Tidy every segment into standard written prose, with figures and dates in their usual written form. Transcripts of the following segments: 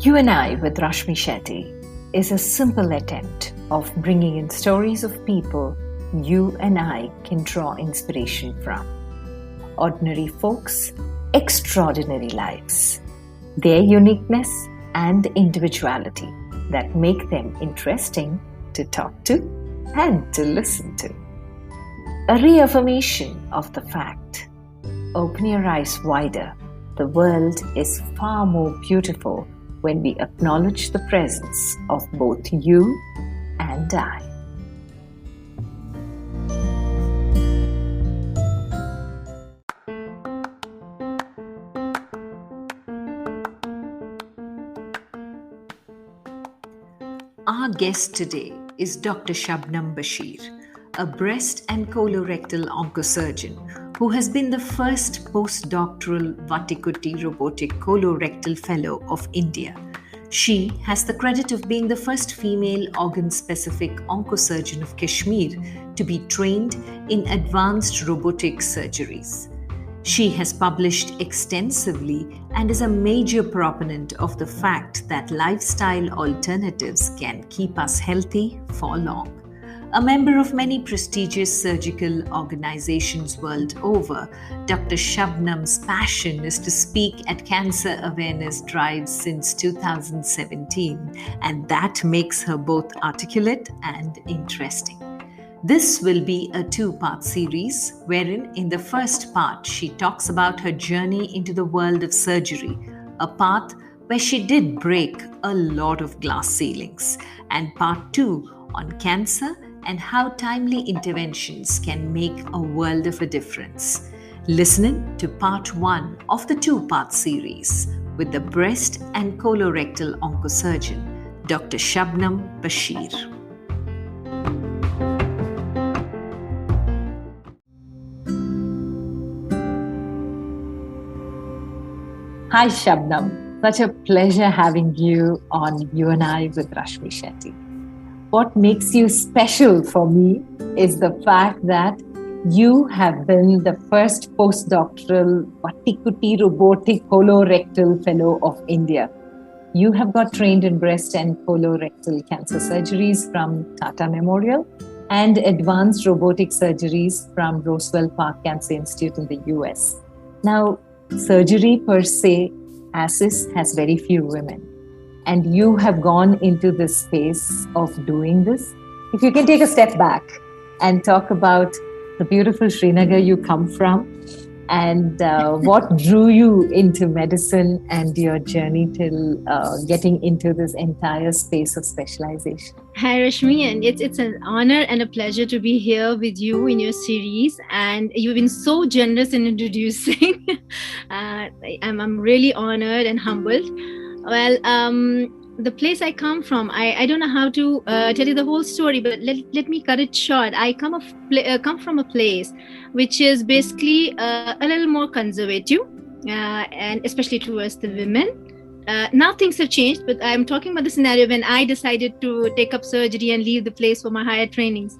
You and I with Rashmi Shetty is a simple attempt of bringing in stories of people you and I can draw inspiration from. Ordinary folks, extraordinary lives. Their uniqueness and individuality that make them interesting to talk to and to listen to. A reaffirmation of the fact, open your eyes wider, the world is far more beautiful when we acknowledge the presence of both you and I. Our guest today is Dr. Shabnam Bashir, a breast and colorectal oncosurgeon who has been the first postdoctoral Vattikuti Robotic Colorectal Fellow of India. She has the credit of being the first female organ-specific oncosurgeon of Kashmir to be trained in advanced robotic surgeries. She has published extensively and is a major proponent of the fact that lifestyle alternatives can keep us healthy for long. A member of many prestigious surgical organizations world over, Dr. Shabnam's passion is to speak at cancer awareness drives since 2017, and that makes her both articulate and interesting. This will be a two-part series wherein in the first part she talks about her journey into the world of surgery, a path where she did break a lot of glass ceilings, and part 2 on cancer and how timely interventions can make a world of a difference. Listening to part 1 of the two-part series with the breast and colorectal oncosurgeon, Dr. Shabnam Bashir. Hi Shabnam, such a pleasure having you on You and I with Rashmi Shetty. What makes you special for me is the fact that you have been the first postdoctoral Vattikuti Robotic Colorectal Fellow of India. You have got trained in breast and colorectal cancer surgeries from Tata Memorial and advanced robotic surgeries from Roswell Park Cancer Institute in the US. Now, surgery per se, ASIS, has very few women. And you have gone into this space of doing this. If you can take a step back and talk about the beautiful Srinagar you come from and what drew you into medicine and your journey till getting into this entire space of specialization. Hi Rashmi, and it's an honor and a pleasure to be here with you in your series, and you've been so generous in introducing. I'm really honored and humbled. Well, the place I come from, I don't know how to tell you the whole story, but let me cut it short. I come from a place which is basically a little more conservative, and especially towards the women. Now things have changed, but I'm talking about the scenario when I decided to take up surgery and leave the place for my higher trainings.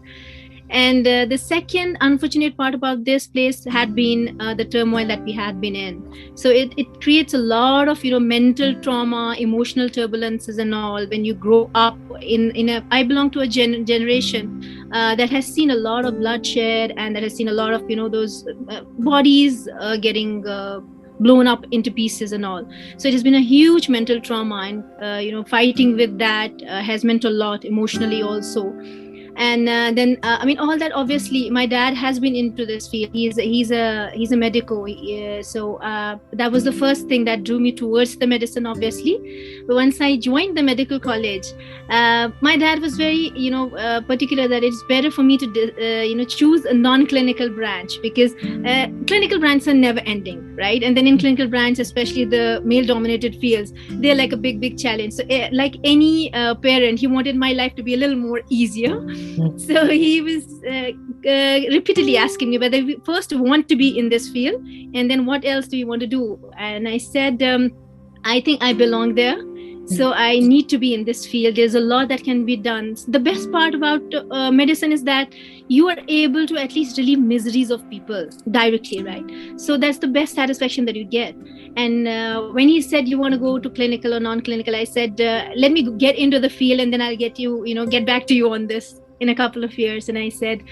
And the second unfortunate part about this place had been the turmoil that we had been in. So it creates a lot of mental trauma, emotional turbulences and all when you grow up I belong to a generation that has seen a lot of bloodshed and that has seen a lot of those bodies getting blown up into pieces and all. So it has been a huge mental trauma, and fighting with that has meant a lot emotionally also. And then all that, obviously my dad has been into this field. He's a medico, so that was the first thing that drew me towards the medicine, obviously. But once I joined the medical college, my dad was very particular that it's better for me to choose a non-clinical branch, because clinical branches are never ending, right? And then in clinical branches, especially the male dominated fields, they're like a big challenge. So like any parent, he wanted my life to be a little more easier. So he was repeatedly asking me whether we first want to be in this field, and then what else do you want to do? And I said, I think I belong there. So I need to be in this field. There's a lot that can be done. The best part about medicine is that you are able to at least relieve miseries of people directly, right? So that's the best satisfaction that you get. And when he said you want to go to clinical or non-clinical, I said, let me get into the field and then I'll get back to you on this in a couple of years. And I said,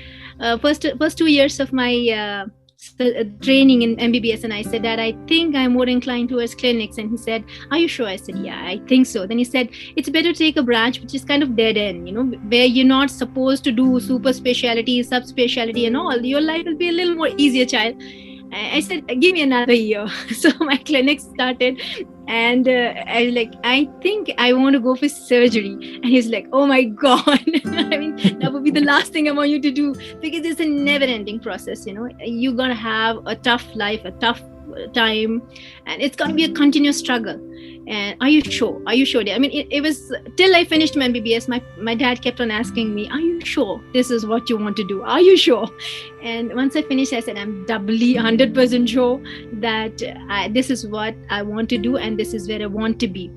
first 2 years of my training in MBBS, and I said that I think I'm more inclined towards clinics. And he said, are you sure? I said, yeah, I think so. Then he said, it's better to take a branch which is kind of dead end, where you're not supposed to do super specialty, subspecialty and all. Your life will be a little more easier, child. I said, give me another year. So my clinic started, and I was like, I think I want to go for surgery. And he's like, oh my God. I mean, that would be the last thing I want you to do, because it's a never ending process. You're going to have a tough life, a tough time, and it's going to be a continuous struggle. And are you sure? Are you sure? I mean, it was till I finished my MBBS, my dad kept on asking me, are you sure this is what you want to do? Are you sure? And once I finished, I said, I'm doubly 100% sure that this is what I want to do and this is where I want to be.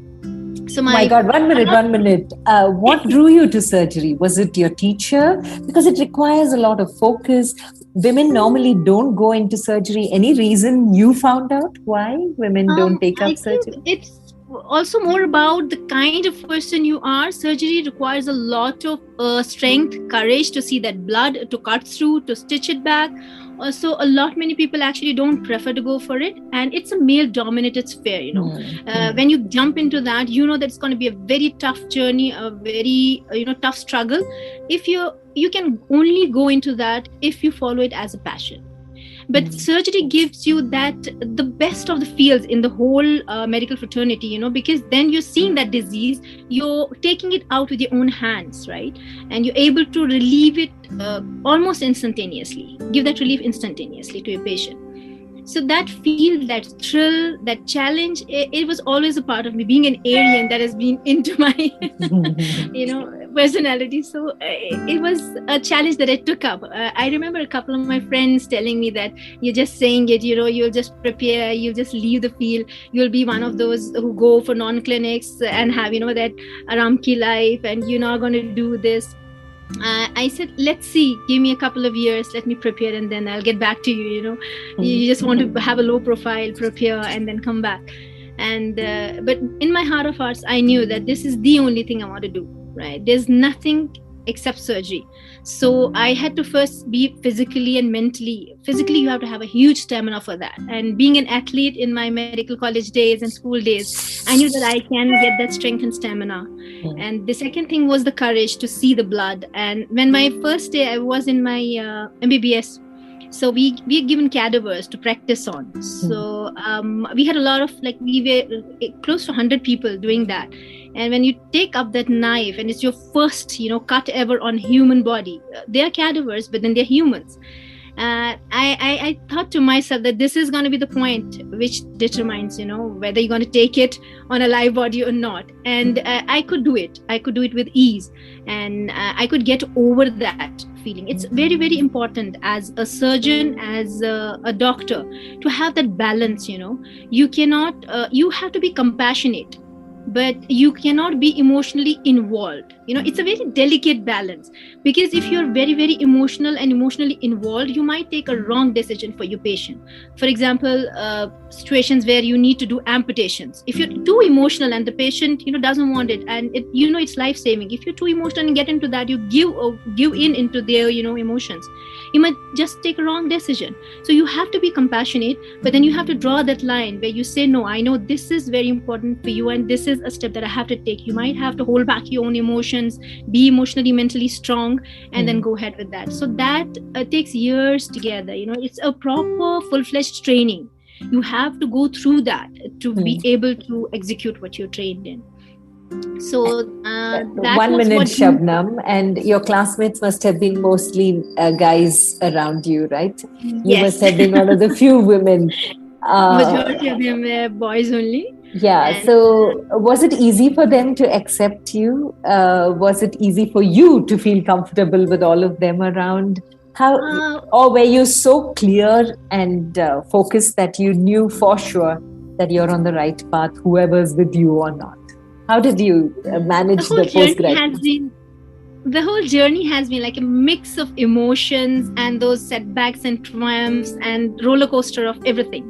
So my God, one minute. What drew you to surgery? Was it your teacher? Because it requires a lot of focus. Women normally don't go into surgery. Any reason you found out why women don't take up surgery? It's also more about the kind of person you are. Surgery requires a lot of strength, courage to see that blood, to cut through, to stitch it back. So many people actually don't prefer to go for it, and it's a male dominated sphere. When you jump into that, that it's going to be a very tough journey, a very tough struggle. If you can only go into that if you follow it as a passion. But surgery gives you the best of the fields in the whole medical fraternity, because then you're seeing that disease, you're taking it out with your own hands, right? And you're able to relieve it almost instantaneously, give that relief instantaneously to your patient. So that feel, that thrill, that challenge, it was always a part of me. Being an alien, that has been into my, personality. So it was a challenge that I took up. I remember a couple of my friends telling me that you're just saying it, you'll just prepare, you'll just leave the field. You'll be one of those who go for non-clinics and have, that aram ki life, and you're not going to do this. I said, let's see, give me a couple of years, let me prepare, and then I'll get back to you. You just want to have a low profile, prepare, and then come back. And but in my heart of hearts, I knew that this is the only thing I want to do, right? There's nothing except surgery. So I had to first be physically and mentally. Physically, you have to have a huge stamina for that. And being an athlete in my medical college days and school days, I knew that I can get that strength and stamina. And the second thing was the courage to see the blood. And when my first day, I was in my MBBS. So we are given cadavers to practice on. So we had a lot of, we were close to 100 people doing that. And when you take up that knife and it's your first, cut ever on human body, they are cadavers, but then they're humans. I thought to myself that this is going to be the point which determines, whether you're going to take it on a live body or not. And I could do it. I could do it with ease. And I could get over that feeling. It's very, very important as a surgeon, as a doctor, to have that balance. You cannot, you have to be compassionate, but you cannot be emotionally involved. It's a very delicate balance, because if you're very, very emotional and emotionally involved, you might take a wrong decision for your patient. For example, situations where you need to do amputations. If you're too emotional and the patient, doesn't want it, and it's life-saving. If you're too emotional and get into that, you give in into their, emotions, you might just take a wrong decision. So you have to be compassionate, but then you have to draw that line where you say, no, I know this is very important for you, and this is a step that I have to take. You might have to hold back your own emotions, be emotionally, mentally strong, and then go ahead with that. So that takes years together. It's a proper full-fledged training. You have to go through that to be able to execute what you're trained in. So that 1 minute, Shabnam, and your classmates must have been mostly guys around you, right? You Yes. must have been one of the few women. Majority of them were boys only. Yeah. And, so was it easy for them to accept you? Was it easy for you to feel comfortable with all of them around? How, or were you so clear and focused that you knew for sure that you're on the right path, whoever's with you or not? How did you manage the postgrad? The whole journey has been like a mix of emotions and those setbacks and triumphs and roller coaster of everything.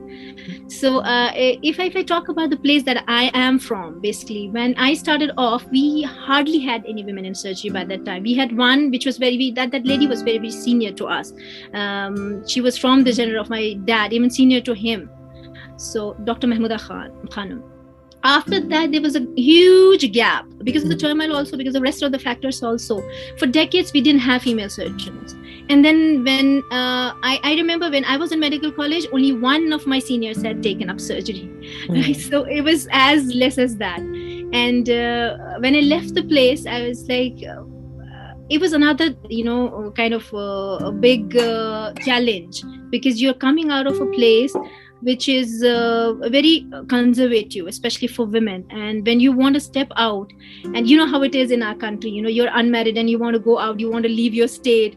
So if I talk about the place that I am from, basically, when I started off, we hardly had any women in surgery by that time. We had one, which was that lady was very, very senior to us. She was from the gender of my dad, even senior to him. So Dr. Mahmouda Khanum. After that, there was a huge gap because of the turmoil, also because of the rest of the factors also. For decades, we didn't have female surgeons. And then when I remember when I was in medical college, only one of my seniors had taken up surgery. Right? So it was as less as that. And when I left the place, I was like, it was another, kind of a big challenge, because you're coming out of a place which is very conservative, especially for women. And when you want to step out, and you know how it is in our country, you're unmarried and you want to go out, you want to leave your state.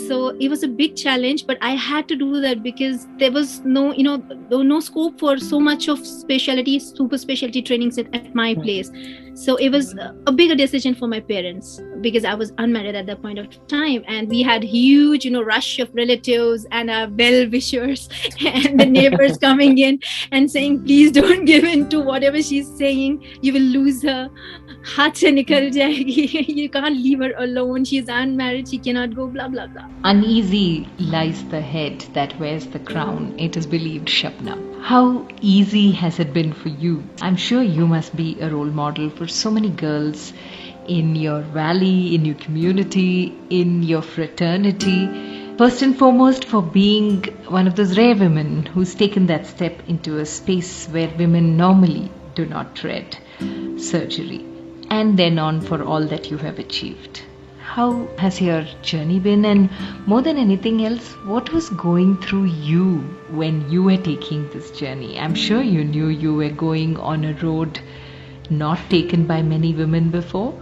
So it was a big challenge, but I had to do that because there was no, there was no scope for so much of specialty, super specialty trainings at my place. So it was a bigger decision for my parents because I was unmarried at that point of time, and we had huge, rush of relatives and our well-wishers and the neighbors coming in and saying, please don't give in to whatever she's saying. You will lose her. Haath se nikal jayegi. You can't leave her alone. She's unmarried. She cannot go, blah, blah, blah. Uneasy lies the head that wears the crown, it is believed, Shabnam. How easy has it been for you? I'm sure you must be a role model for so many girls in your valley, in your community, in your fraternity. First and foremost, for being one of those rare women who's taken that step into a space where women normally do not tread, surgery. And then on for all that you have achieved. How has your journey been? And more than anything else, what was going through you when you were taking this journey? I'm sure you knew you were going on a road not taken by many women before.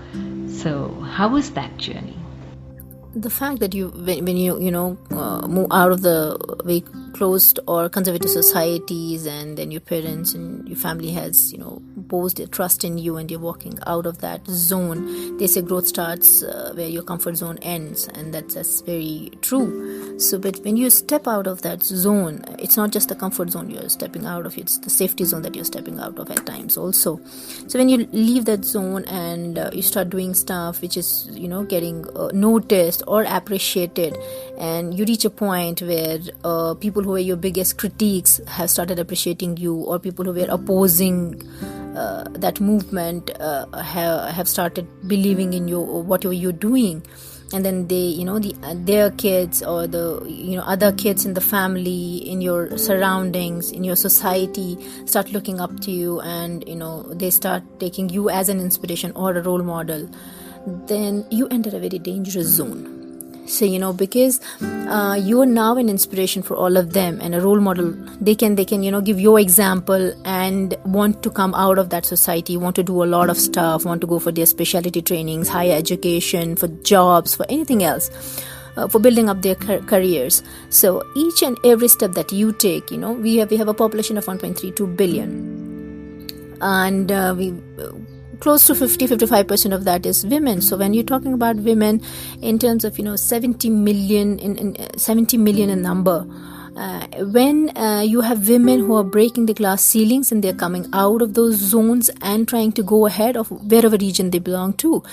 So how was that journey? The fact that when you move out of the very closed or conservative societies, and then your parents and your family has imposed their trust in you, and you're walking out of that zone. They say growth starts where your comfort zone ends, and that's very true. So but when you step out of that zone, it's not just the comfort zone you're stepping out of, it's the safety zone that you're stepping out of at times also. So when you leave that zone and you start doing stuff which is getting noticed or appreciated, and you reach a point where people who were your biggest critiques have started appreciating you, or people who were opposing that movement have started believing in you or whatever you're doing, and then they their kids or the other kids in the family, in your surroundings, in your society start looking up to you, and they start taking you as an inspiration or a role model, then you enter a very dangerous zone. So because you are now an inspiration for all of them and a role model, they can give your example and want to come out of that society, want to do a lot of stuff, want to go for their specialty trainings, higher education, for jobs, for anything else, for building up their careers. So each and every step that you take, we have a population of 1.32 billion, and we close to 50-55% of that is women. So when you're talking about women in terms of 70 million in number, when you have women who are breaking the glass ceilings and they're coming out of those zones and trying to go ahead of wherever region they belong to,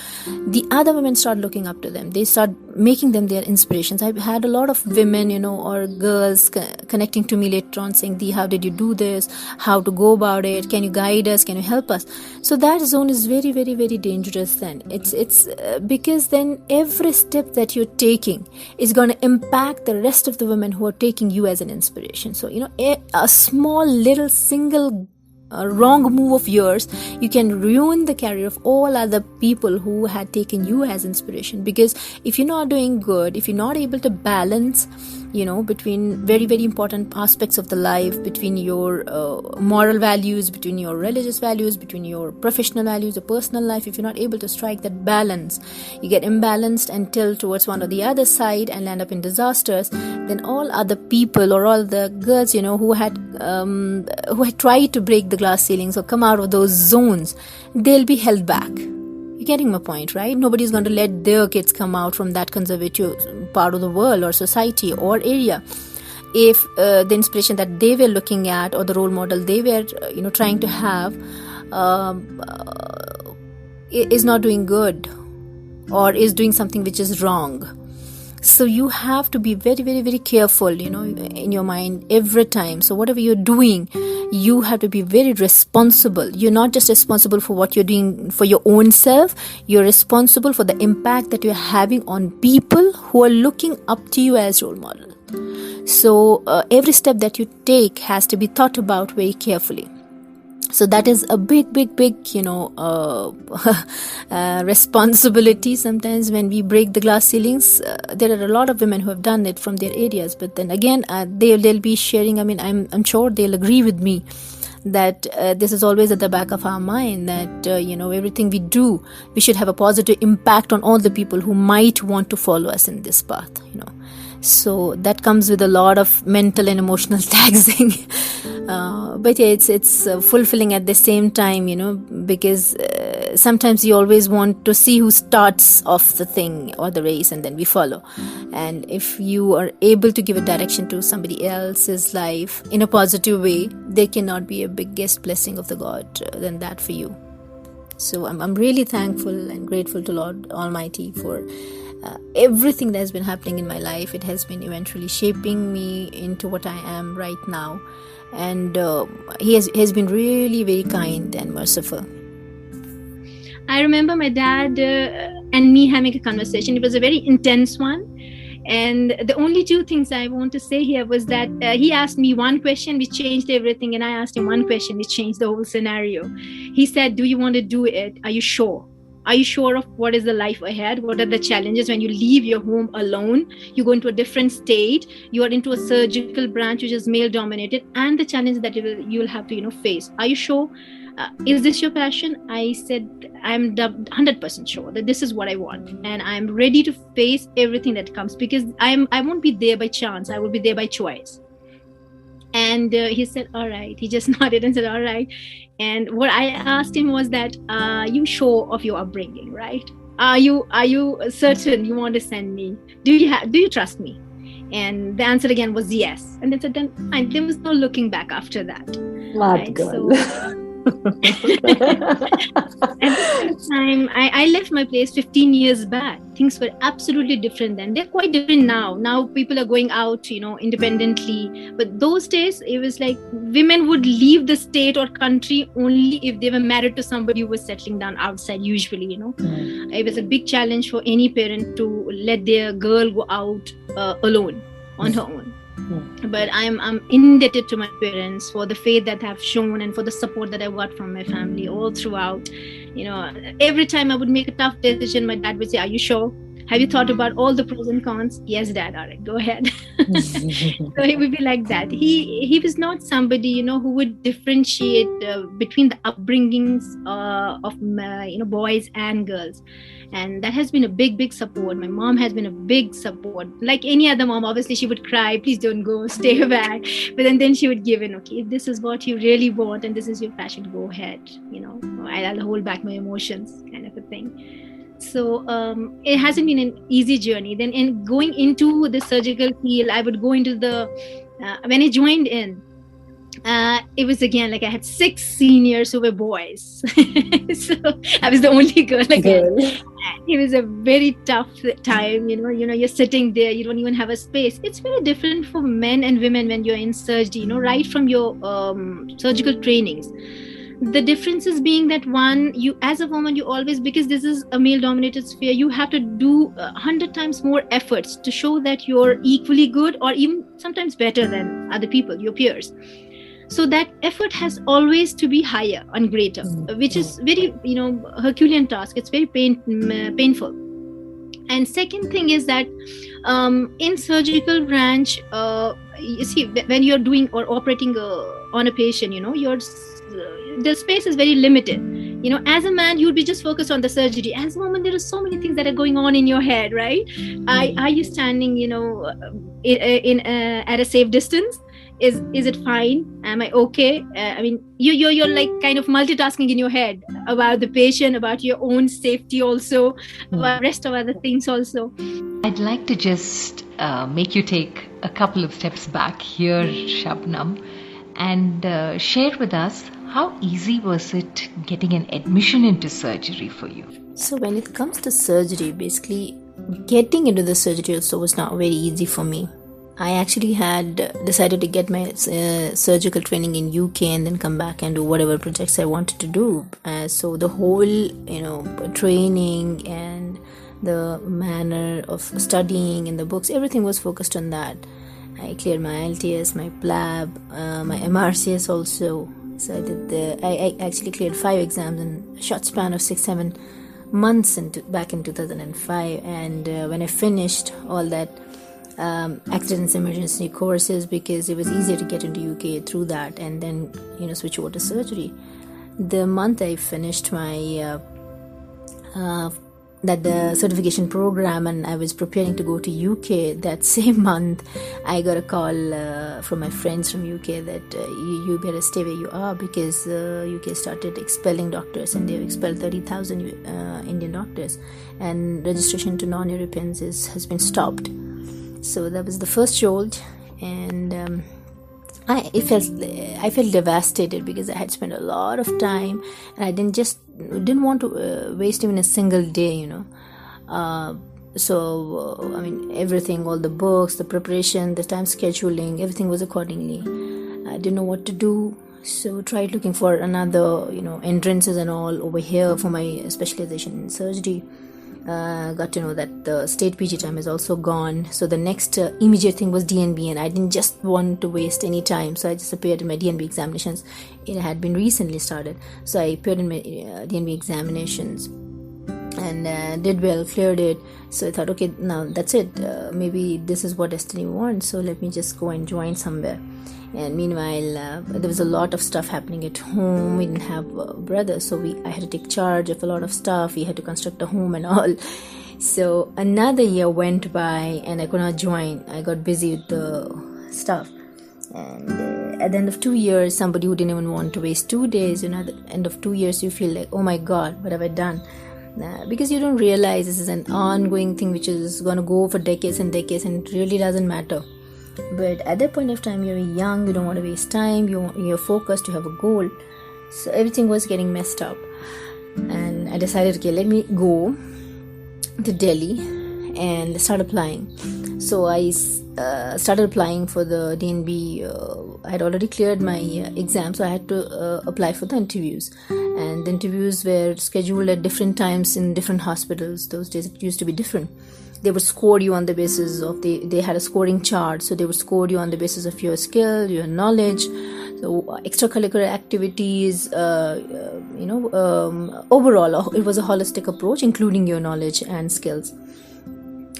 the other women start looking up to them. They start making them their inspirations. I've had a lot of women, or girls connecting to me later on saying, Dee, how did you do this? How to go about it? Can you guide us? Can you help us? So that zone is very, very, very dangerous then. It's because then every step that you're taking is going to impact the rest of the women who are taking you as an inspiration. So, a small little single wrong move of yours, you can ruin the career of all other people who had taken you as inspiration. Because if you're not doing good, if you're not able to balance between very, very important aspects of the life, between your moral values, between your religious values, between your professional values, your personal life. If you're not able to strike that balance, you get imbalanced and tilt towards one or the other side and land up in disasters. Then all other people or all the girls, who had tried to break the glass ceilings or come out of those zones, they'll be held back. You're getting my point, right? Nobody's going to let their kids come out from that conservative part of the world or society or area if the inspiration that they were looking at or the role model they were trying to have is not doing good or is doing something which is wrong. So you have to be very, very, very careful, in your mind every time. So whatever you're doing, you have to be very responsible. You're not just responsible for what you're doing for your own self. You're responsible for the impact that you're having on people who are looking up to you as role model. So every step that you take has to be thought about very carefully. So that is a big, responsibility. Sometimes when we break the glass ceilings, there are a lot of women who have done it from their areas. But then again, they'll be sharing. I mean, I'm sure they'll agree with me that this is always at the back of our mind that, everything we do, we should have a positive impact on all the people who might want to follow us in this path, So that comes with a lot of mental and emotional taxing. But yeah, it's fulfilling at the same time, because sometimes you always want to see who starts off the thing or the race, and then we follow. And if you are able to give a direction to somebody else's life in a positive way, there cannot be a biggest blessing of the God than that for you. So I'm really thankful and grateful to Lord Almighty for everything that has been happening in my life. It has been eventually shaping me into what I am right now. And he has been really very kind and merciful. I remember my dad and me having a conversation. It was a very intense one. And the only two things I want to say here was that he asked me one question which changed everything, and I asked him one question which changed the whole scenario. He said, "Do you want to do it? Are you sure? Are you sure of what is the life ahead? What are the challenges when you leave your home alone? You go into a different state. You are into a surgical branch which is male dominated, and the challenges that you will have to face. Are you sure? Is this your passion?" I said, "I'm 100% sure that this is what I want, and I'm ready to face everything that comes, because I won't be there by chance. I will be there by choice." And he said, "All right." He just nodded and said, "All right." And what I asked him was that, "Are you sure of your upbringing, right? Are you certain you want to send me? Do you trust me?" And the answer again was yes. And then there was no looking back after that. Smart right? girl. So, at the same time, I left my place 15 years back. Things were absolutely different then. They're quite different now. Now people are going out, independently. But those days, it was like women would leave the state or country only if they were married to somebody who was settling down outside, usually, It was a big challenge for any parent to let their girl go out alone, on her own. But I'm indebted to my parents for the faith that I've shown and for the support that I got from my family all throughout. Every time I would make a tough decision, my dad would say, "Are you sure? Have you thought about all the pros and cons?" "Yes, Dad." "All right, go ahead." So he would be like that. He was not somebody, who would differentiate between the upbringings of boys and girls. And that has been a big, big support. My mom has been a big support. Like any other mom, obviously she would cry, "Please don't go, stay back." But then she would give in, "Okay, if this is what you really want and this is your passion, go ahead. I'll hold back my emotions," kind of a thing. So it hasn't been an easy journey. Then in going into the surgical field, I would go into when I joined in, it was again like I had 6 seniors who were boys. So I was the only girl again. It was a very tough time, you're sitting there, you don't even have a space. It's very different for men and women when you're in surgery, right from your surgical trainings. The difference is being that you as a woman, you always, because this is a male dominated sphere, you have to do 100 times more efforts to show that you're equally good or even sometimes better than other people, your peers. So that effort has always to be higher and greater, which is very, Herculean task. It's very painful. And second thing is that in surgical branch, you see, when you're doing or operating on a patient, the space is very limited. As a man, you'd be just focused on the surgery. As a woman, there are so many things that are going on in your head, right? Are you standing, at a safe distance? Is it fine? Am I okay? You're like kind of multitasking in your head about the patient, about your own safety also, about rest of other things also. I'd like to just make you take a couple of steps back here, Shabnam, and share with us how easy was it getting an admission into surgery for you? So when it comes to surgery, basically getting into the surgery also was not very easy for me. I actually had decided to get my surgical training in UK and then come back and do whatever projects I wanted to do. So the whole, training and the manner of studying in the books, everything was focused on that. I cleared my IELTS, my PLAB, my MRCS also. So I actually cleared 5 exams in a short span of 6-7 months back in 2005. And when I finished all that accidents emergency courses, because it was easier to get into UK through that, and then switch over to surgery. The month I finished my the certification program and I was preparing to go to UK, that same month I got a call from my friends from UK that you better stay where you are, because UK started expelling doctors, and they've expelled 30,000 Indian doctors, and registration to non-Europeans has been stopped. So that was the first jolt, and I felt devastated, because I had spent a lot of time and I didn't want to waste even a single day, everything, all the books, the preparation, the time scheduling, everything was accordingly. I didn't know what to do, so tried looking for another entrances and all over here for my specialization in surgery. Got to know that the state PG time is also gone, so the next immediate thing was DNB, and I didn't just want to waste any time, so I just appeared in my DNB examinations. It had been recently started, so I appeared in my DNB examinations and did well, cleared it. So I thought, okay, now that's it, maybe this is what destiny wants, so let me just go and join somewhere. And meanwhile, there was a lot of stuff happening at home. We didn't have brothers, so I had to take charge of a lot of stuff. We had to construct a home and all. So another year went by and I could not join. I got busy with the stuff. And at the end of 2 years, somebody who didn't even want to waste 2 days, at the end of 2 years, you feel like, oh my God, what have I done? Because you don't realize this is an ongoing thing which is going to go for decades and decades, and it really doesn't matter. But at that point of time, you're young, you don't want to waste time, you're focused, you have a goal. So everything was getting messed up. And I decided, okay, let me go to Delhi and start applying. So I started applying for the DNB. I had already cleared my exam, so I had to apply for the interviews. And the interviews were scheduled at different times in different hospitals. Those days it used to be different. They would score you on the basis of they had a scoring chart, so they would score you on the basis of your skill, your knowledge, so extracurricular activities, overall it was a holistic approach, including your knowledge and skills.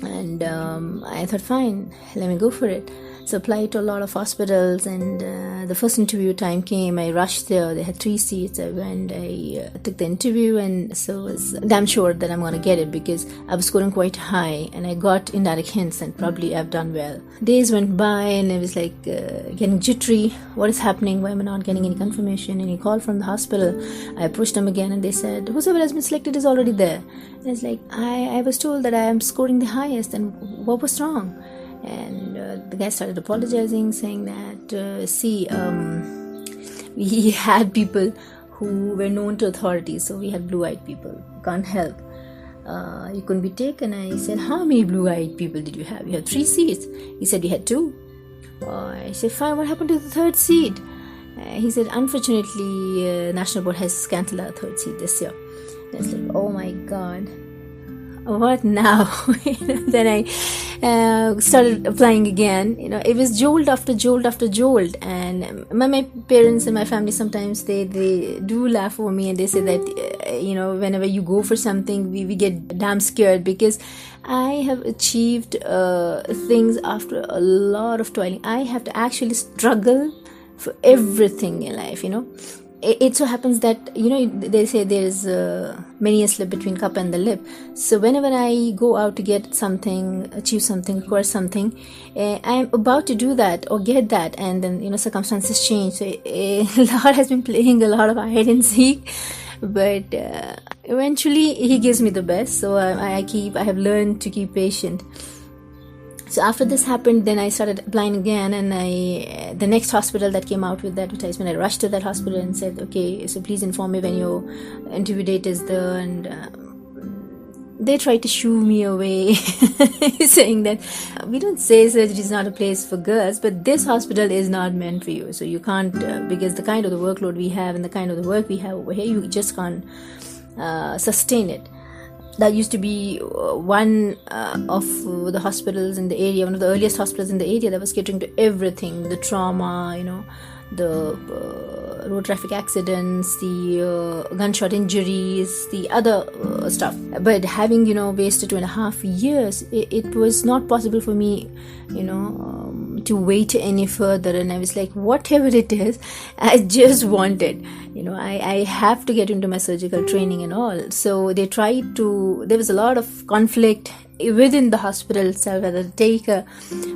And I thought, fine, let me go for it. So applied to a lot of hospitals, and the first interview time came. I rushed there. They had 3 seats. I went, I took the interview, and so was damn sure that I'm going to get it, because I was scoring quite high and I got indirect hints and probably I've done well. Days went by and I was like getting jittery. What is happening? Why am I not getting any confirmation, any call from the hospital? I approached them again and they said, whoever has been selected is already there. And it's like, I was told that I am scoring the highest, and what was wrong? And the guy started apologizing, saying that, we had people who were known to authorities, so we had blue-eyed people. Can't help. You couldn't be taken. I said, how many blue-eyed people did you have? You had 3 seats. He said, we had 2. I said, fine, what happened to the 3rd seat? He said, unfortunately, National Board has cancelled our 3rd seat this year. And I was like, oh my God. what now? Then I started applying again. It was jolt after jolt after jolt, and my parents and my family sometimes they do laugh over me, and they say that whenever you go for something, we get damn scared, because I have achieved things after a lot of toiling. I have to actually struggle for everything in life. It so happens that they say there's many a slip between cup and the lip. So whenever I go out to get something, achieve something, acquire something, I'm about to do that or get that, and then circumstances change. So Lord has been playing a lot of hide and seek, but eventually He gives me the best. So I have learned to keep patient. So after this happened, then I started applying again, and the next hospital that came out with the advertisement, I rushed to that hospital and said, okay, so please inform me when your interview date is there. And they tried to shoo me away, saying that we don't say surgery is not a place for girls, but this hospital is not meant for you. So you can't, because the kind of the workload we have and the kind of the work we have over here, you just can't sustain it. That used to be one of the hospitals in the area, one of the earliest hospitals in the area that was catering to everything, the trauma, the road traffic accidents, the gunshot injuries, the other stuff. But having, wasted 2.5 years, it was not possible for me, to wait any further. And I was like, whatever it is, I just want it. I have to get into my surgical training and all. So they tried to, there was a lot of conflict within the hospital itself, whether to take a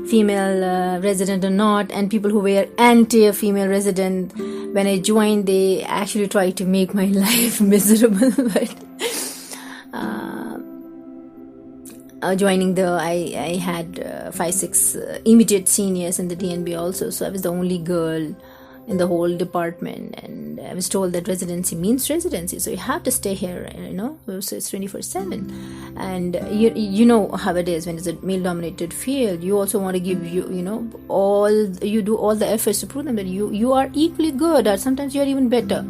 female resident or not, and people who were anti-female resident. When I joined, they actually tried to make my life miserable. But joining I had 5-6 immediate seniors in the DNB also, so I was the only girl in the whole department, and I was told that residency means residency, so you have to stay here, so it's 24/7. And you know how it is when it's a male-dominated field. You also want to give you do all the efforts to prove them that you are equally good, or sometimes you are even better.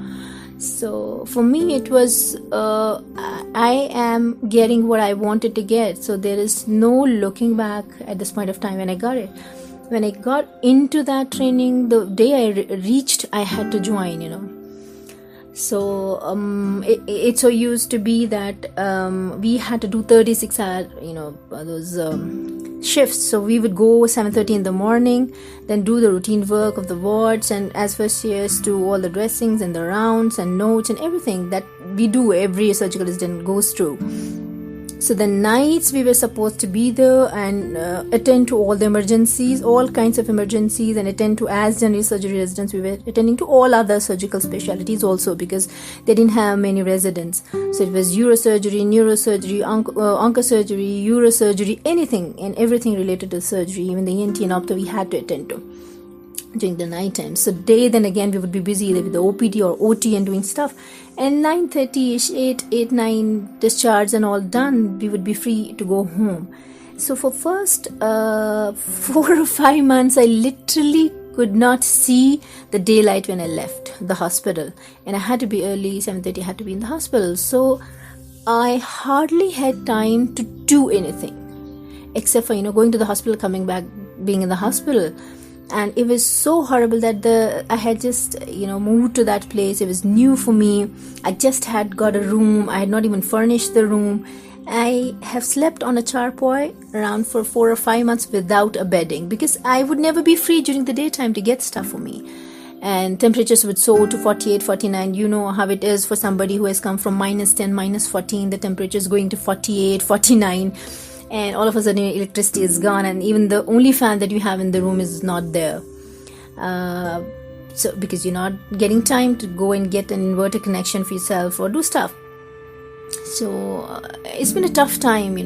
So for me, it was I am getting what I wanted to get, so there is no looking back at this point of time when I got it. When I got into that training, the day I reached, I had to join, So it so used to be that we had to do 36-hour, those shifts. So we would go 7:30 in the morning, then do the routine work of the wards, and as first years do all the dressings and the rounds and notes and everything that we do, every surgical resident goes through. So the nights we were supposed to be there and attend to all the emergencies, all kinds of emergencies, and attend to, as general surgery residents, we were attending to all other surgical specialties also, because they didn't have many residents. So it was neurosurgery, oncosurgery, urosurgery, anything and everything related to surgery, even the ENT and opto we had to attend to during the night time. So day, then again we would be busy either with the OPD or OT and doing stuff. And 9:30ish, 8, 9 discharge and all done, we would be free to go home. So for first 4 or 5 months, I literally could not see the daylight when I left the hospital. And I had to be early, 7:30 I had to be in the hospital. So I hardly had time to do anything except for, going to the hospital, coming back, being in the hospital. And it was so horrible that I had just, moved to that place. It was new for me. I just had got a room. I had not even furnished the room. I have slept on a charpoy around for 4 or 5 months without a bedding, because I would never be free during the daytime to get stuff for me. And temperatures would soar to 48, 49. You know how it is for somebody who has come from -10, -14. The temperature is going to 48, 49. And all of a sudden electricity is gone, and even the only fan that you have in the room is not there. So because you're not getting time to go and get an inverter connection for yourself or do stuff. So it's been a tough time,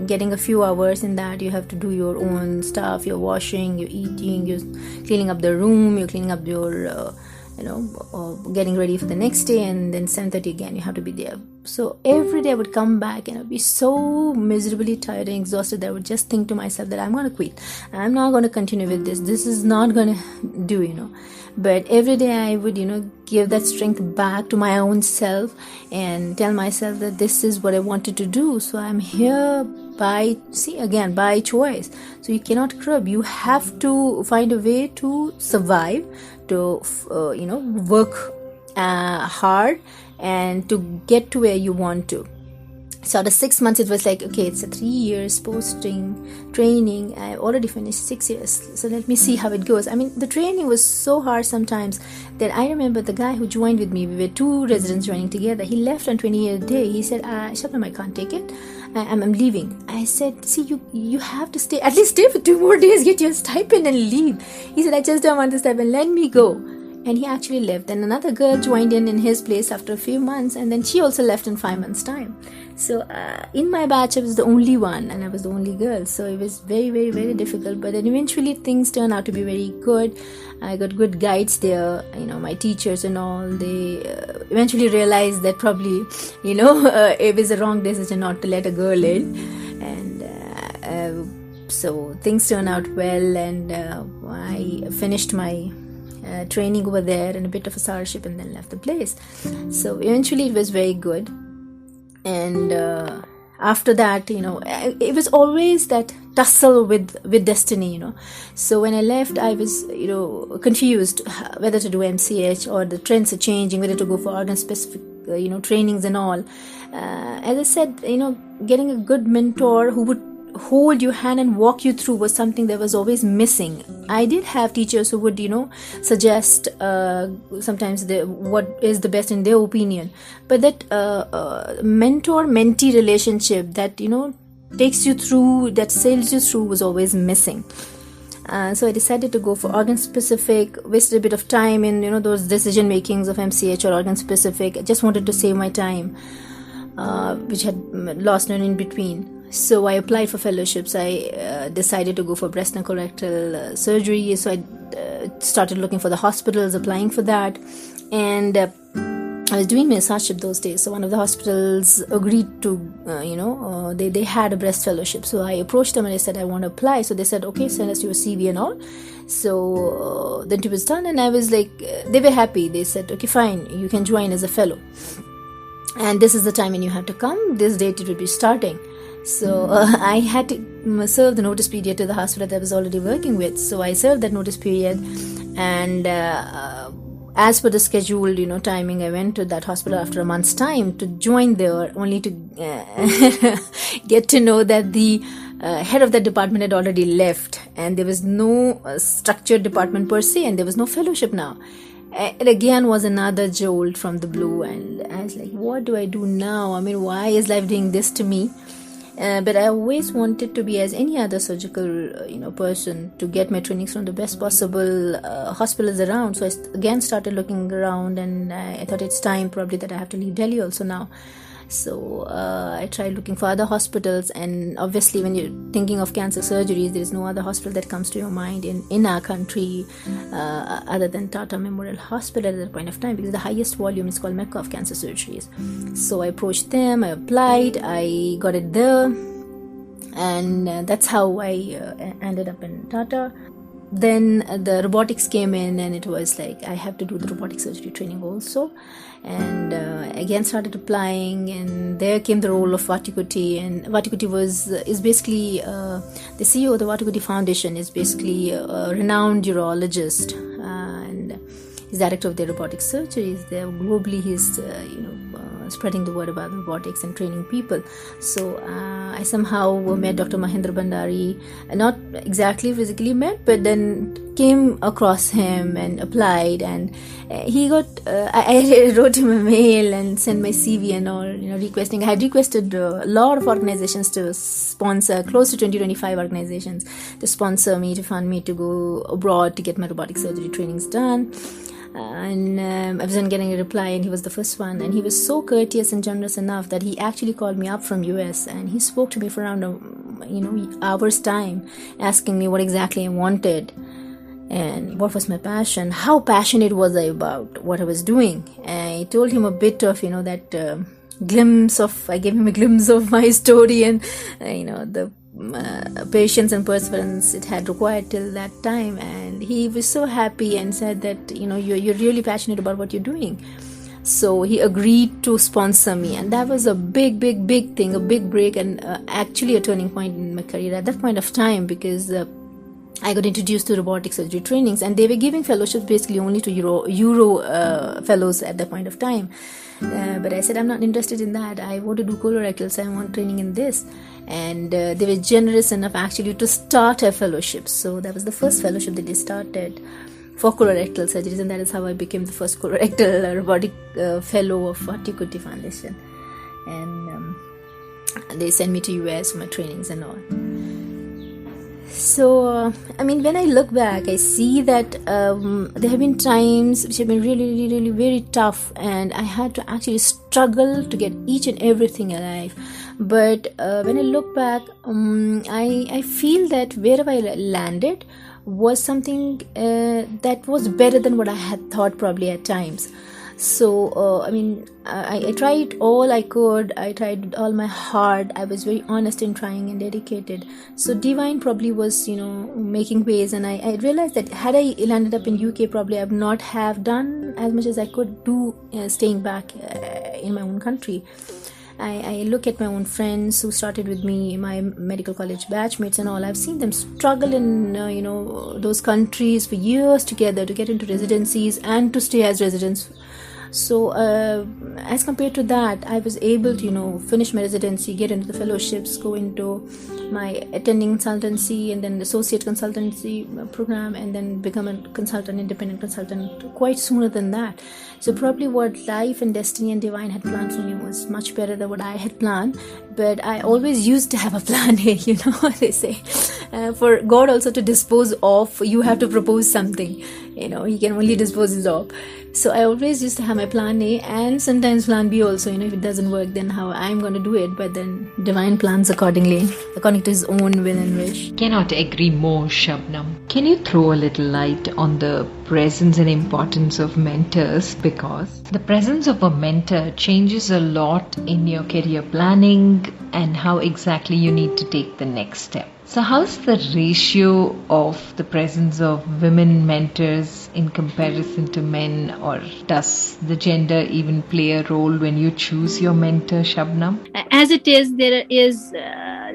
getting a few hours in that. You have to do your own stuff. You're washing, you're eating, you're cleaning up the room, you're cleaning up your getting ready for the next day, and then 7:30 again you have to be there. So every day I would come back and I would be so miserably tired and exhausted that I would just think to myself that I'm going to quit. I'm not going to continue with this. This is not going to do. But every day I would, give that strength back to my own self and tell myself that this is what I wanted to do. So I'm here by choice. So you cannot crib. You have to find a way to survive, to, work hard and to get to where you want to. So after 6 months, it was like, okay, it's a 3 years training. I already finished 6 years. So let me see how it goes. I mean, the training was so hard sometimes that I remember the guy who joined with me, we were 2 residents joining together. He left on 20th day. He said, Shabnam, I can't take it. I'm leaving. I said, see, you have to stay. At least stay for 2 more days, get your stipend and leave. He said, I just don't want the stipend. Let me go. And he actually left. Then another girl joined in his place after a few months, and then she also left in 5 months' time. So in my batch, I was the only one, and I was the only girl. So it was very, very, very difficult. But then eventually things turned out to be very good. I got good guides there. My teachers and all. They eventually realized that probably, it was a wrong decision not to let a girl in, and so things turned out well, and I finished my training over there and a bit of a scholarship, and then left the place. So eventually it was very good. And after that, it was always that tussle with destiny, So when I left, I was, confused whether to do MCH or the trends are changing, whether to go for organ specific, trainings and all. As I said, getting a good mentor who would hold your hand and walk you through was something that was always missing. I did have teachers who would, suggest sometimes what is the best in their opinion. But that mentor-mentee relationship that, takes you through, that sails you through was always missing. So I decided to go for organ specific, wasted a bit of time in, those decision makings of MCH or organ specific. I just wanted to save my time, which had lost in between. So I applied for fellowships. I decided to go for breast and colorectal surgery. So I started looking for the hospitals, applying for that. And I was doing my massageship those days. So one of the hospitals agreed to, they had a breast fellowship. So I approached them and I said, I want to apply. So they said, okay, send us your CV and all. So the interview was done and I was like, they were happy. They said, okay, fine, you can join as a fellow. And this is the time when you have to come. This date it will be starting. So I had to serve the notice period to the hospital that I was already working with. So I served that notice period, and as per the scheduled, timing, I went to that hospital after a month's time to join there, only to get to know that the head of that department had already left, and there was no structured department per se, and there was no fellowship now. It again was another jolt from the blue, and I was like, what do I do now? I mean, why is life doing this to me? But I always wanted to be as any other surgical, person, to get my trainings from the best possible hospitals around. So I again started looking around, and I thought it's time probably that I have to leave Delhi also now. So I tried looking for other hospitals, and obviously when you're thinking of cancer surgeries, there is no other hospital that comes to your mind in our country other than Tata Memorial Hospital at that point of time, because the highest volume is called Mecca of cancer surgeries. So I approached them, I applied, I got it there, and that's how I ended up in Tata. Then the robotics came in, and it was like I have to do the robotic surgery training also, and again started applying, and there came the role of Vattikuti. And Vattikuti is basically the CEO of the Vattikuti Foundation is basically a renowned urologist, and he's director of the robotic surgeries there globally. He's spreading the word about robotics and training people. So I somehow met Dr. Mahendra Bhandari, not exactly physically met, but then came across him and applied, and he got I wrote him a mail and sent my CV and all, requesting. I had requested a lot of organizations to sponsor, close to 20-25 organizations to sponsor me, to fund me to go abroad to get my robotic surgery trainings done. And I wasn't getting a reply, and he was the first one, and he was so courteous and generous enough that he actually called me up from US, and he spoke to me for around hour's time, asking me what exactly I wanted and what was my passion, how passionate was I about what I was doing. And I told him a bit of that I gave him a glimpse of my story and the patience and perseverance it had required till that time, and he was so happy and said that you're really passionate about what you're doing. So he agreed to sponsor me, and that was a big thing, a big break, and actually a turning point in my career at that point of time, because I got introduced to robotic surgery trainings, and they were giving fellowships basically only to Euro fellows at that point of time. But I said, I'm not interested in that. I want to do colorectal, so I want training in this. And they were generous enough actually to start a fellowship. So that was the first fellowship that they started for colorectal surgeries, and that is how I became the first colorectal robotic fellow of Vattikuti Foundation. And they sent me to US for my trainings and all. So, when I look back, I see that there have been times which have been really very tough, and I had to actually struggle to get each and everything alive. But when I look back, I feel that wherever I landed was something that was better than what I had thought probably at times. So, I tried all I could. I tried with all my heart. I was very honest in trying and dedicated. So Divine probably was, making ways. And I realized that had I landed up in UK, probably I would not have done as much as I could do staying back in my own country. I look at my own friends who started with me, my medical college batchmates and all. I've seen them struggle in, those countries for years together to get into residencies and to stay as residents. So as compared to that, I was able to, finish my residency, get into the fellowships, go into my attending consultancy and then associate consultancy program, and then become a independent consultant quite sooner than that. So probably what life and destiny and divine had planned for me was much better than what I had planned. But I always used to have a plan A, they say. For God also to dispose of, you have to propose something. He can only dispose of. So I always used to have my plan A and sometimes plan B also. If it doesn't work, then how I'm going to do it. But then divine plans according to his own will and wish. Cannot agree more, Shabnam. Can you throw a little light on the presence and importance of mentors? Because the presence of a mentor changes a lot in your career planning and how exactly you need to take the next step. So how's the ratio of the presence of women mentors in comparison to men, or does the gender even play a role when you choose your mentor, Shabnam? As it is, there is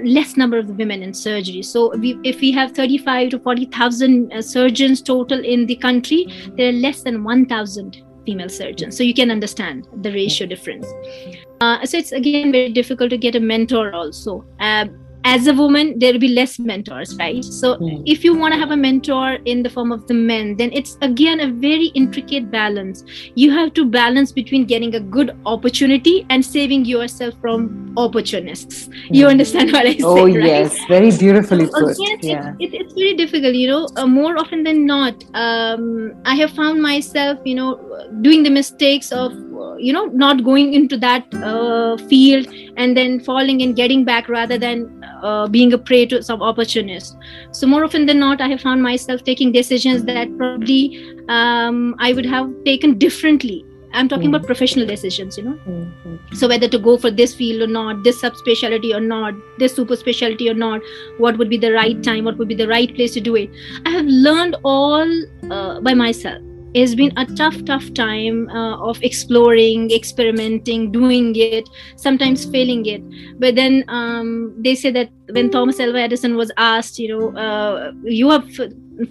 less number of women in surgery. So if we have 35 to 40,000 surgeons total in the country, there are less than 1,000 female surgeons. So you can understand the ratio difference. So it's again very difficult to get a mentor also. As a woman, there will be less mentors, right? So if you want to have a mentor in the form of the men, then it's again a very intricate balance. You have to balance between getting a good opportunity and saving yourself from opportunists. You understand what I say, Oh, right? yes. Very beautifully put. Again, it's very difficult, more often than not. I have found myself, doing the mistakes of, not going into that field and then falling and getting back rather than being a prey to some opportunists. So more often than not, I have found myself taking decisions that probably I would have taken differently. I'm talking about professional decisions, So whether to go for this field or not, this subspecialty or not, this super specialty or not, what would be the right time, what would be the right place to do it. I have learned all by myself. It's been a tough time of exploring, experimenting, doing it, sometimes failing it. But then they say that when Thomas Alva Edison was asked, you have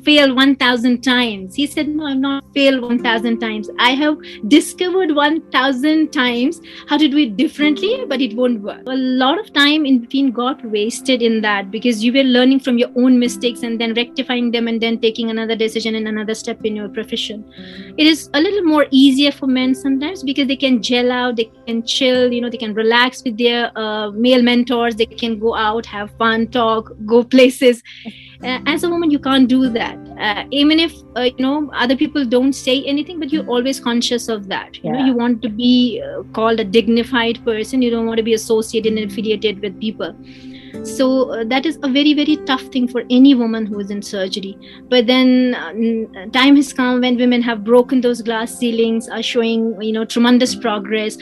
failed 1,000 times. He said, no, I've not failed 1,000 times. I have discovered 1,000 times how to do it differently, but it won't work. A lot of time in between got wasted in that because you were learning from your own mistakes and then rectifying them and then taking another decision and another step in your profession. It is a little more easier for men sometimes because they can gel out, they can chill, they can relax with their male mentors, they can go out, have fun, talk, go places. As a woman, you can't do that. Even if, other people don't say anything, but you're always conscious of that. You want to be called a dignified person. You don't want to be associated and affiliated with people. So that is a very, very tough thing for any woman who is in surgery. But then time has come when women have broken those glass ceilings, are showing, tremendous progress,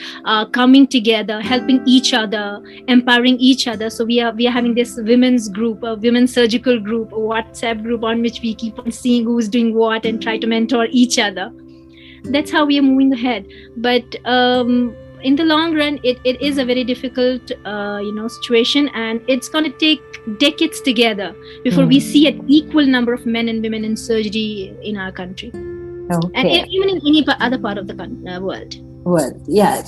coming together, helping each other, empowering each other. So we are having this women's group, a women's surgical group, a WhatsApp group on which we keep on seeing who's doing what and try to mentor each other. That's how we are moving ahead. But in the long run, it is a very difficult situation, and it's going to take decades together before we see an equal number of men and women in surgery in our country. Okay. And even in any other part of the world. Well, yeah,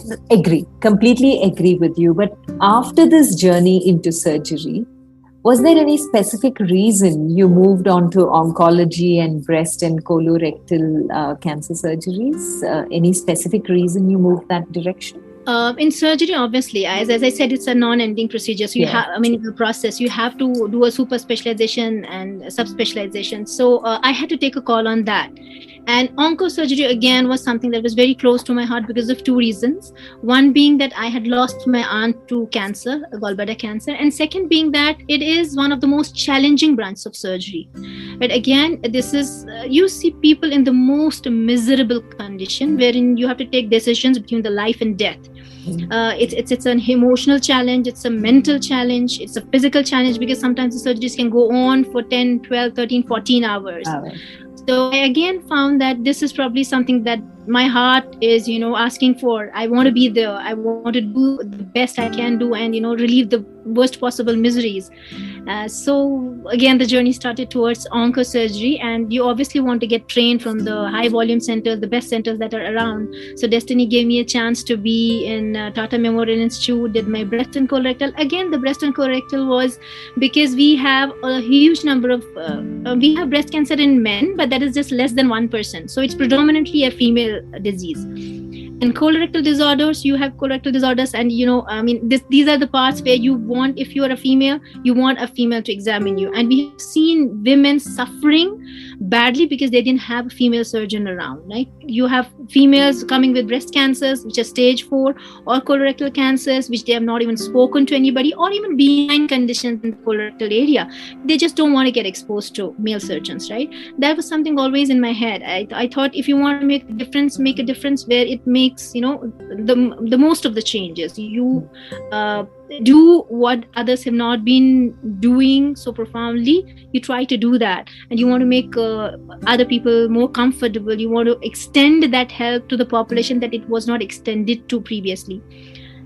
completely agree with you. But after this journey into surgery, was there any specific reason you moved on to oncology and breast and colorectal cancer surgeries? Any specific reason you moved that direction? In surgery, obviously, as I said, it's a non-ending procedure. So you have, the process, you have to do a super specialization and subspecialization. So I had to take a call on that. And oncosurgery, again, was something that was very close to my heart because of two reasons. One being that I had lost my aunt to cancer, gallbladder cancer. And second being that it is one of the most challenging branches of surgery. But again, this is, you see people in the most miserable condition wherein you have to take decisions between the life and death. It's an emotional challenge, it's a mental challenge, it's a physical challenge, because sometimes the surgeries can go on for 10, 12, 13, 14 hours. So I again found that this is probably something that my heart is, asking for. I want to be there. I want to do the best I can do and, relieve the worst possible miseries. So again, the journey started towards oncosurgery, and you obviously want to get trained from the high volume centers, the best centers that are around. So Destiny gave me a chance to be in Tata Memorial Institute, did my breast and colorectal. Again, the breast and colorectal was because we have a huge number of, we have breast cancer in men, but that is just less than 1%. So it's predominantly a female disease. In colorectal disorders, you have colorectal disorders, and these are the parts where you want, if you are a female, you want a female to examine you. And we have seen women suffering badly because they didn't have a female surgeon around. Right? You have females coming with breast cancers, which are stage 4, or colorectal cancers, which they have not even spoken to anybody, or even benign conditions in the colorectal area. They just don't want to get exposed to male surgeons, right? That was something always in my head. I thought if you want to make a difference where it makes, the most of the changes. You do what others have not been doing so profoundly. You try to do that, and you want to make other people more comfortable. You want to extend that help to the population that it was not extended to previously.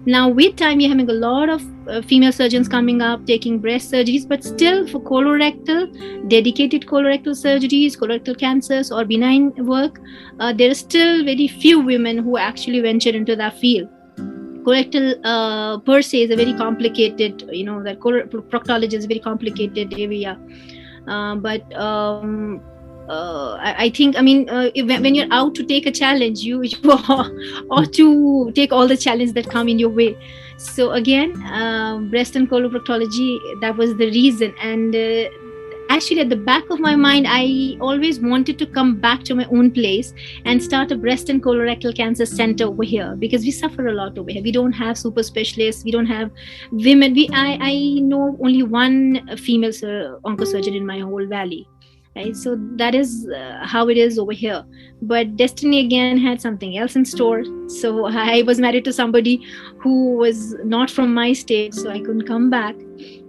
Now, with time, we're having a lot of female surgeons coming up, taking breast surgeries, but still for colorectal, dedicated colorectal surgeries, colorectal cancers, or benign work, there are still very few women who actually venture into that field. Colorectal per se is a very complicated, that proctology is a very complicated area. I think, when you're out to take a challenge, you ought to take all the challenges that come in your way. So again, breast and coloproctology, that was the reason. And actually, at the back of my mind, I always wanted to come back to my own place and start a breast and colorectal cancer center over here, because we suffer a lot over here. We don't have super specialists. We don't have women. I know only one female oncosurgeon in my whole valley. Right? So that is how it is over here. But Destiny again had something else in store. So I was married to somebody who was not from my state, so I couldn't come back.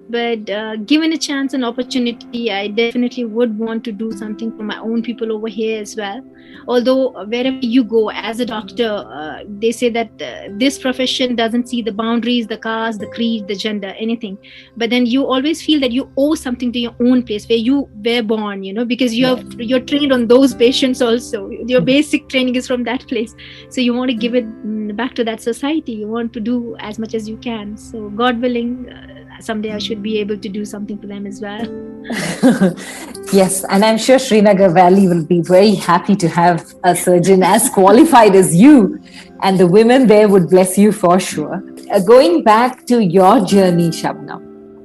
But given a chance and opportunity, I definitely would want to do something for my own people over here as well. Although wherever you go as a doctor, they say that this profession doesn't see the boundaries, the caste, the creed, the gender, anything. But then you always feel that you owe something to your own place where you were born, because you're trained on those patients also. Your basic training is from that place. So you want to give it back to that society. You want to do as much as you can. So God willing, someday I should be able to do something for them as well. Yes, and I'm sure Srinagar Valley will be very happy to have a surgeon as qualified as you, and the women there would bless you for sure. Going back to your journey, Shabnam,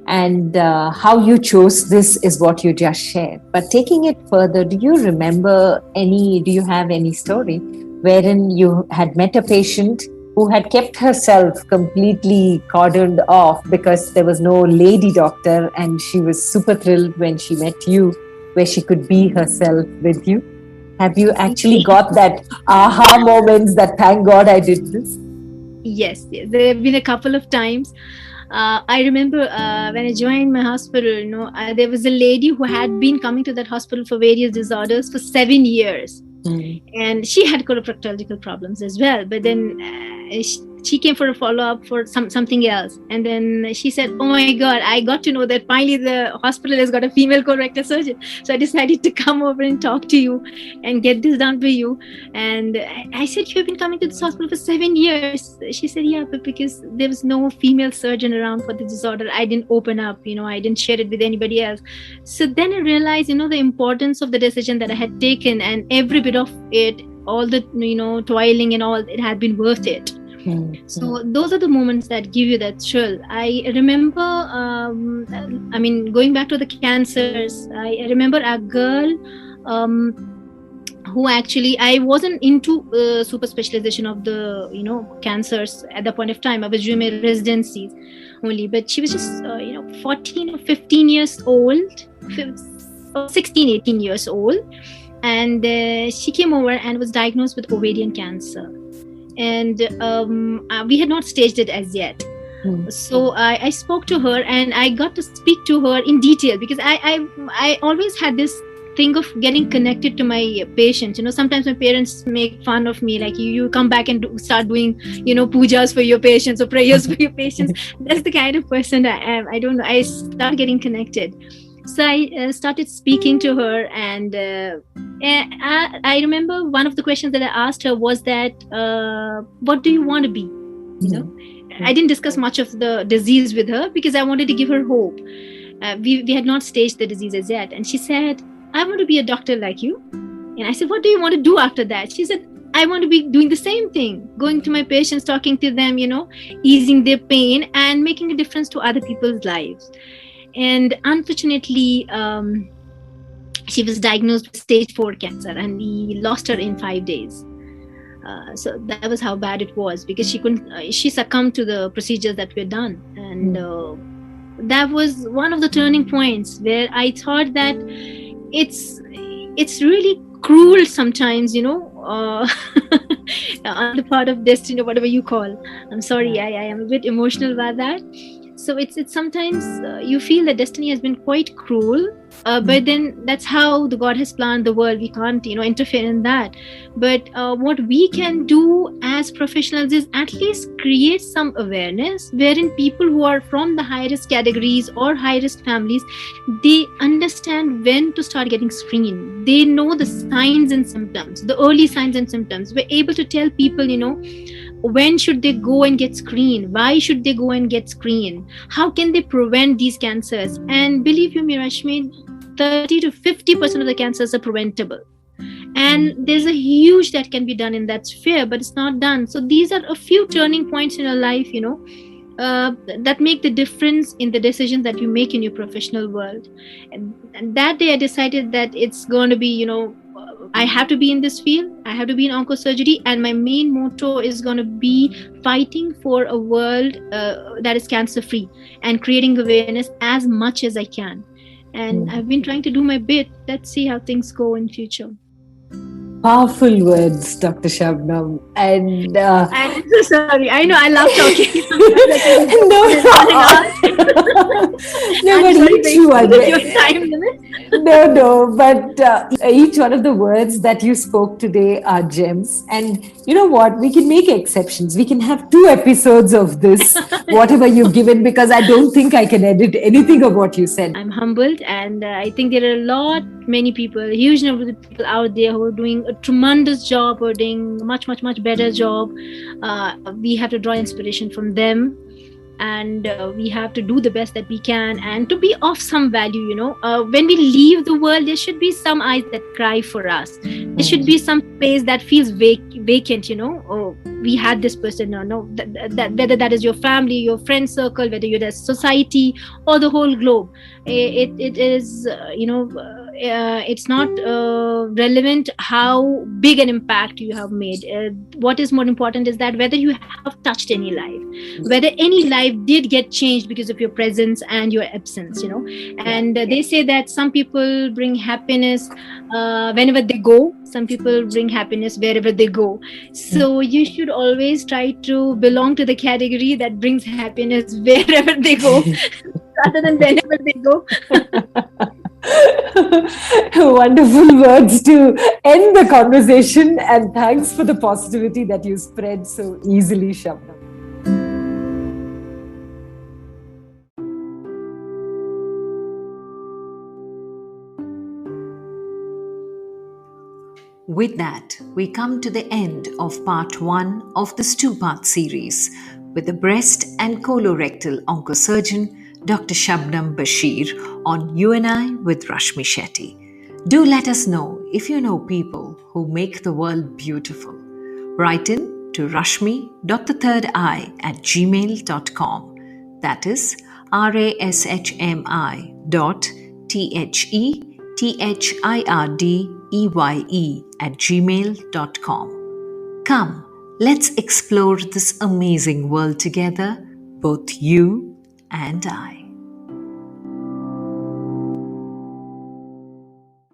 and how you chose this is what you just shared. But taking it further, do you have any story wherein you had met a patient who had kept herself completely cordoned off because there was no lady doctor, and she was super thrilled when she met you, where she could be herself with you. Have you actually got that aha moments that thank God I did this? Yes. There have been a couple of times. I remember when I joined my hospital, there was a lady who had been coming to that hospital for various disorders for 7 years. And she had colorectal problems as well. But then she came for a follow-up for something else. And then she said, oh my God, I got to know that finally the hospital has got a female colorectal surgeon. So I decided to come over and talk to you and get this done for you. And I said, you've been coming to this hospital for 7 years. She said, yeah, but because there was no female surgeon around for the disorder, I didn't open up, I didn't share it with anybody else. So then I realized, the importance of the decision that I had taken, and every bit of it, all the, toiling and all, it had been worth it. So those are the moments that give you that thrill. I remember, going back to the cancers, I remember a girl who actually, I wasn't into super specialization of the, cancers at the point of time. I was doing my residencies only, but she was just, 14 or 15 years old, 16, 18 years old. And she came over and was diagnosed with ovarian cancer. And we had not staged it as yet. So I spoke to her, and I got to speak to her in detail, because I always had this thing of getting connected to my patients. Sometimes my parents make fun of me, like, you come back and start doing, pujas for your patients or prayers for your patients. That's the kind of person I am. I don't know. I start getting connected. So I started speaking to her, and I remember one of the questions that I asked her was that, what do you want to be? I didn't discuss much of the disease with her because I wanted to give her hope. We had not staged the disease as yet. And she said, I want to be a doctor like you. And I said, what do you want to do after that? She said, I want to be doing the same thing, going to my patients, talking to them, easing their pain and making a difference to other people's lives. And unfortunately, she was diagnosed with stage 4 cancer, and we lost her in 5 days. So that was how bad it was, because she succumbed to the procedures that were done. And that was one of the turning points where I thought that it's really cruel sometimes, on the part of destiny, or whatever you call. I'm sorry, I am a bit emotional about that. So it's sometimes you feel that destiny has been quite cruel, but then that's how the God has planned the world. We can't, interfere in that. But what we can do as professionals is at least create some awareness, wherein people who are from the high-risk categories or high-risk families, they understand when to start getting screened. They know the signs and symptoms, the early signs and symptoms. We're able to tell people, when should they go and get screened? Why should they go and get screened? How can they prevent these cancers? And believe you me, Rashmi, 30 to 50% of the cancers are preventable. And there's a huge that can be done in that sphere, but it's not done. So these are a few turning points in your life, that make the difference in the decisions that you make in your professional world. And that day I decided that it's going to be, I have to be in this field. I have to be in oncosurgery, and my main motto is going to be fighting for a world that is cancer-free and creating awareness as much as I can. And I've been trying to do my bit. Let's see how things go in future. Powerful words, Dr. Shabnam. And I'm so sorry. I know I love talking. No, but each one. No, but each one of the words that you spoke today are gems. And you know what? We can make exceptions. We can have 2 episodes of this, whatever you've given, because I don't think I can edit anything of what you said. I'm humbled, and I think there are many people, a huge number of people out there who are doing a tremendous job or doing much better job. We have to draw inspiration from them, and we have to do the best that we can, and to be of some value. When we leave the world, there should be some eyes that cry for us. There should be some space that feels vacant. Oh, we had this person. No, that whether that is your family, your friend circle, whether you're the society or the whole globe, it is it's not relevant how big an impact you have made. What is more important is that whether you have touched any life, whether any life did get changed because of your presence and your absence, and they say that some people bring happiness whenever they go, some people bring happiness wherever they go. So you should always try to belong to the category that brings happiness wherever they go rather than whenever they go. Wonderful words to end the conversation, and thanks for the positivity that you spread so easily, Shabnam. With that, we come to the end of part 1 of this 2-part series with the breast and colorectal oncosurgeon Dr. Shabnam Bashir on You and I with Rashmi Shetty. Do let us know if you know people who make the world beautiful. Write in to rashmi.thethirdeye@gmail.com. That is rashmi.thirdeye@gmail.com. Come, let's explore this amazing world together, both you and I.